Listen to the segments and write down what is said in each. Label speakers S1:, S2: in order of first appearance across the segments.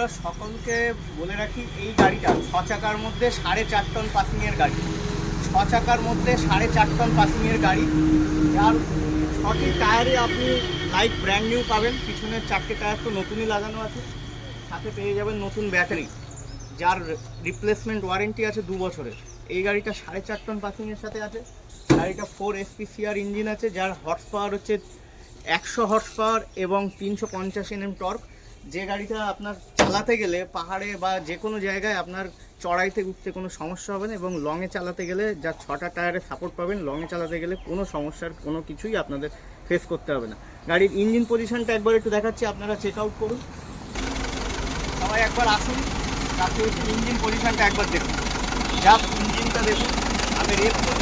S1: বন্ধুরা সকলকে বলে রাখি, এই গাড়িটা 6 চাকার মধ্যে 4.5 টন পাসিংয়ের গাড়ি। 6 চাকার মধ্যে 4.5 টন পাসিংয়ের গাড়ি, যার 6টি টায়ারে আপনি লাইক ব্র্যান্ড নিউ পাবেন। পিছনের 4টে টায়ার তো নতুনই লাগানো আছে, সাথে পেয়ে যাবেন নতুন ব্যাটারি, যার রিপ্লেসমেন্ট ওয়ারেন্টি আছে 2 বছরের। এই গাড়িটা 4.5 টন পাসিংয়ের সাথে আছে। গাড়িটা 4 SPCR ইঞ্জিন আছে, যার হর্স পাওয়ার হচ্ছে 100 হর্স পাওয়ার এবং 350 Nm টর্ক। যে গাড়িটা আপনার চালাতে গেলে পাহাড়ে বা যে কোনো জায়গায় আপনার চড়াইতে উঠতে কোনো সমস্যা হবে না, এবং লংয়ে চালাতে গেলে যা 6টা টায়ারে সাপোর্ট পাবেন, লংয়ে চালাতে গেলে কোনো সমস্যার কোনো কিছুই আপনাদের ফেস করতে হবে না। গাড়ির ইঞ্জিন পজিশনটা একবার একটু দেখাচ্ছি, আপনারা চেক আউট করুন। সবাই একবার আসুন, তাতে ইঞ্জিন পজিশনটা একবার দেখুন। যা ইঞ্জিনটা দেখুন, আমি রেট করি।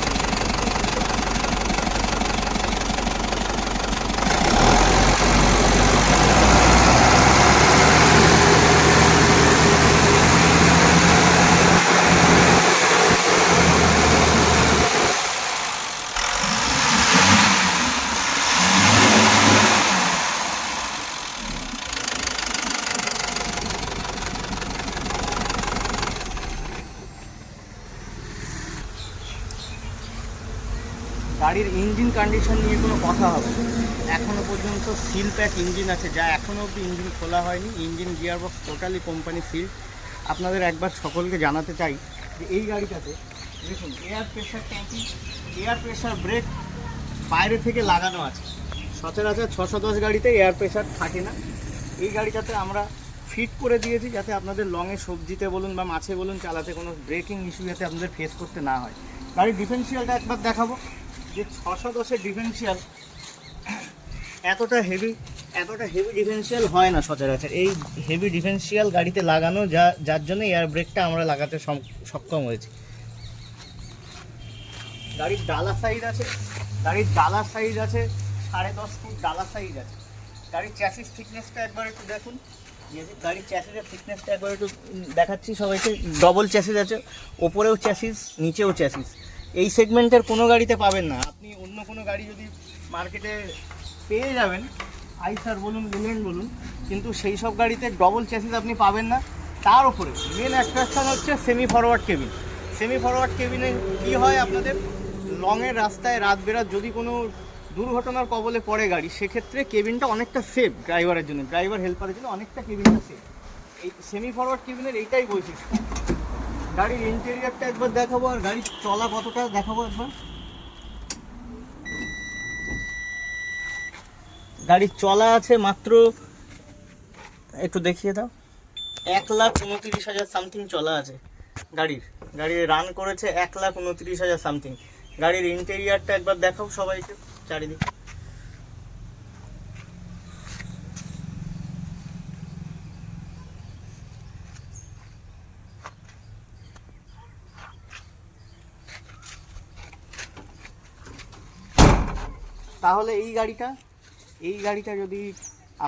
S1: গাড়ির ইঞ্জিন কন্ডিশন নিয়ে কোনো কথা হবে না। এখনও পর্যন্ত সিল প্যাক ইঞ্জিন আছে, যা এখনও অবধি ইঞ্জিন খোলা হয়নি। Engine gearbox totally company seal. আপনাদের একবার সকলকে জানাতে চাই যে এই গাড়িটাতে দেখুন, এয়ার প্রেশার ট্যাঙ্কি, এয়ার প্রেশার ব্রেক বাইরে থেকে লাগানো আছে। সচরাচর 610 গাড়িতে এয়ার প্রেশার থাকে না। এই গাড়িটাতে আমরা ফিট করে দিয়েছি, যাতে আপনাদের লংয়ে সবজিতে বলুন বা মাছে বলুন চালাতে কোনো ব্রেকিং ইস্যু যাতে আপনাদের ফেস করতে না হয়। গাড়ির ডিফারেন্সিয়ালটা একবার দেখাবো, যে 610-এর ডিফারেন্সিয়াল এতটা হেভি ডিফারেন্সিয়াল হয় না সচরাচর। এই হেভি ডিফারেন্সিয়াল গাড়িতে লাগানো, যার জন্য এয়ার ব্রেকটা আমরা লাগাতে সক্ষম হয়েছি। গাড়ির ডালা সাইজ আছে, 10.5 ফুট ডালা সাইজ আছে। গাড়ির চ্যাসিস থিকনেসটা একবার একটু দেখুন। গাড়ির চ্যাসিসের থিকনেসটা একবার একটু দেখাচ্ছি সবাইকে। ডবল চ্যাসিস আছে, ওপরেও চ্যাসিস, নিচেও চ্যাসিস। এই সেগমেন্টের কোনো গাড়িতে পাবেন না। আপনি অন্য কোনো গাড়ি যদি মার্কেটে পেয়ে যাবেন, আইসার বলুন, লিল্যান্ড বলুন, কিন্তু সেই সব গাড়িতে ডবল চ্যাসিস আপনি পাবেন না। তার উপরে মেন অ্যাট্রাকশন হচ্ছে semi forward cabin. Semi forward কেবিনে কী হয়, আপনাদের লংয়ের রাস্তায় রাত বেরাত যদি কোনো দুর্ঘটনার কবলে পড়ে গাড়ি, সেক্ষেত্রে কেবিনটা অনেকটা সেফ ড্রাইভারের জন্য, ড্রাইভার হেল্পারের জন্য অনেকটা কেবিনটা সেফ। এই সেমি ফরওয়ার্ড কেবিনের এইটাই বৈশিষ্ট্য। গাড়ির ইন্টেরিয়ারটা একবার দেখাবো, আর গাড়ির চলা কতটা দেখাবো একবার। গাড়ির চলা আছে মাত্র, একটু দেখিয়ে দাও, 1,29,000 সামথিং চলা আছে গাড়ির রান করেছে 1,29,000 সামথিং। গাড়ির ইন্টেরিয়ারটা একবার দেখাও সবাইকে চারিদিকে। তাহলে এই গাড়িটা যদি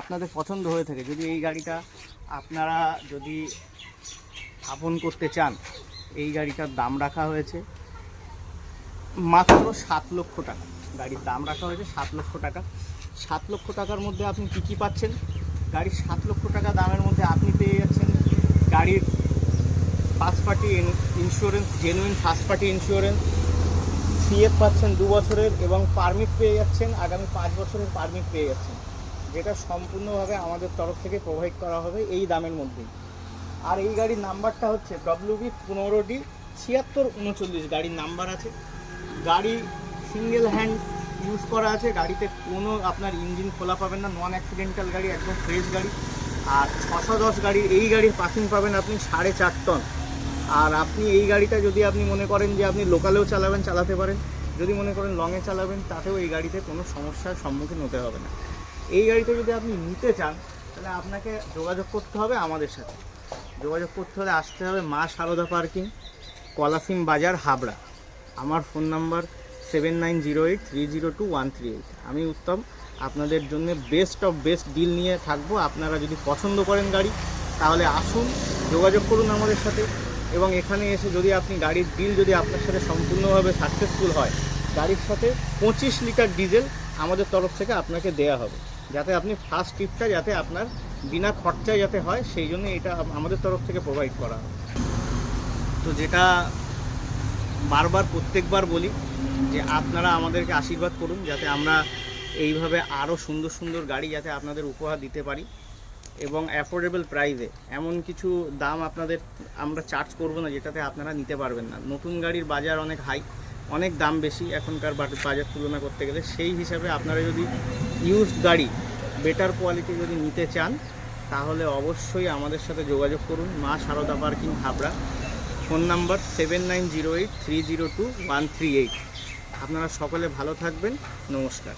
S1: আপনাদের পছন্দ হয়ে থাকে, যদি এই গাড়িটা আপনারা যদি আপন করতে চান, এই গাড়িটার দাম রাখা হয়েছে মাত্র 7 লক্ষ টাকা। গাড়ির দাম রাখা হয়েছে 7 লক্ষ টাকা। 7 লক্ষ টাকার মধ্যে আপনি কী পাচ্ছেন? গাড়ির 7 লক্ষ টাকা দামের মধ্যে আপনি পেয়ে যাচ্ছেন গাড়ির first party insurance, genuine first party insurance, CF পাচ্ছেন 2 বছরের, এবং পারমিট পেয়ে যাচ্ছেন আগামী 5 বছরের পারমিট পেয়ে যাচ্ছেন, যেটা সম্পূর্ণভাবে আমাদের তরফ থেকে প্রোভাইড করা হবে এই দামের মধ্যেই। আর এই গাড়ির নাম্বারটা হচ্ছে WB 15D 7639 গাড়ির নাম্বার আছে। গাড়ি সিঙ্গেল হ্যান্ড ইউজ করা আছে, গাড়িতে কোনো আপনার ইঞ্জিন খোলা পাবেন না, নন অ্যাক্সিডেন্টাল গাড়ি, একদম ফ্রেশ গাড়ি। আর 610 গাড়ি, এই গাড়ির পাসিং পাবেন আপনি 4.5 টন। আর আপনি এই গাড়িটা যদি আপনি মনে করেন যে আপনি লোকালেও চালাতে পারেন, যদি মনে করেন লংয়ে চালাবেন, তাতেও এই গাড়িতে কোনো সমস্যার সম্মুখীন হতে হবে না। এই গাড়িটা যদি আপনি নিতে চান, তাহলে আপনাকে যোগাযোগ করতে হবে আমাদের সাথে। যোগাযোগ করতে হলে আসতে হবে মা সারদা পার্কিং, কলাসিম বাজার, হাবড়া। আমার ফোন নাম্বার 7908302138। আমি উত্তম, আপনাদের জন্য বেস্ট অফ বেস্ট ডিল নিয়ে থাকবো। আপনারা যদি পছন্দ করেন গাড়ি, তাহলে আসুন, যোগাযোগ করুন আমাদের সাথে। এবং এখানে এসে যদি আপনি গাড়ির ডিল যদি আপনার সাথে সম্পূর্ণভাবে সাকসেসফুল হয়, গাড়ির সাথে 25 লিটার ডিজেল আমাদের তরফ থেকে আপনাকে দেয়া হবে, যাতে আপনি ফার্স্ট ট্রিপটা যাতে আপনার বিনা খরচায় যাতে হয় সেই জন্য এটা আমাদের তরফ থেকে প্রোভাইড করা হয়। তো যেটা বারবার প্রত্যেকবার বলি যে আপনারা আমাদেরকে আশীর্বাদ করুন যাতে আমরা এইভাবে আরও সুন্দর সুন্দর গাড়ি যাতে আপনাদের উপহার দিতে পারি এবং অ্যাফোর্ডেবল প্রাইসে। এমন কিছু দাম আপনাদের আমরা চার্জ করব না যেটাতে আপনারা নিতে পারবেন না। নতুন গাড়ির বাজার অনেক হাই, অনেক দাম বেশি এখনকার বাজার তুলনা করতে গেলে। সেই হিসাবে আপনারা যদি ইউজড গাড়ি বেটার কোয়ালিটি যদি নিতে চান তাহলে অবশ্যই আমাদের সাথে যোগাযোগ করুন। Ma Sarada parking, Habra. Phone number 7908302138। আপনারা সকলে ভালো থাকবেন। নমস্কার।